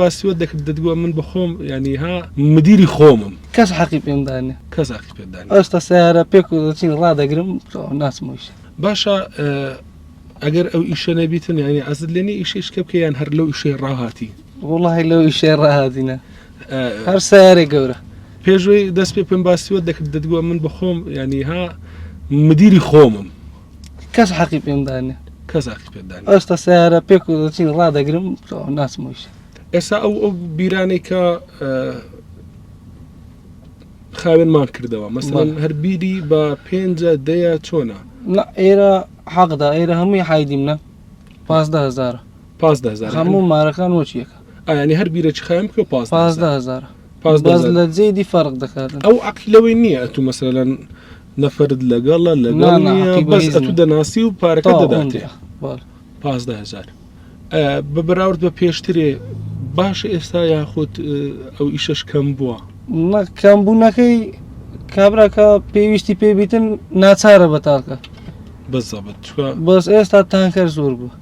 باسیوە دەکردووە من بخۆم ینی ها مدیری خۆمم کەس حەقی پێم دانێ کەساقی پێدان ئەستا سیارە پێک و دەچین ڕادەگرم ناسمەویش باشە ئەگەر ئەو ئیشە نەبیتن ینی ئەزت لێنێ ئیشێشکە بکە یان هەر لەو ئیشەی ڕاهاتی وڵی لەو ئیشێ ڕاهاتینە هەر سیارێک گەورە پێشوەی دەست پێ پێم باسیوە دەکردووە من بخۆم ینی ها مدیری خۆمم کەس حەقی پێم دانێ کەساقی پێدان ئەستا سیارە پێک و دەچین ڕادەگرم ناسمەویش ئێستا ئەو بیرانەی کە خاوێنمان کردەوە مەسەڵەن هەر بیری بە 5 دەیە چۆنە ئێرە حەقدا ئێرە هەمووی حایدیم نە 15,000 15,000 هەموو مارەکان وەچیەکە ینی هەر بیرەی خایم بکە 15,000 بەس لە جێدی فەرق دەکاتن ئەو عەقلەوەی نییە تو مەسەلەن نەفرد لەگەڵە لەگەڵ بەس ئەتو دەناسی و پارەکە دەداتێ 15,000 بە بەراورد بە پێشترێ باشە ئێستا یاخود ئەو ئیشەش کەم بووە کەمبوونەکەی کابراکە پێویستی پێبیتن ناچارە بەتاڵکە بەزەبەت بەس ئێستا تانکەر زۆر بوو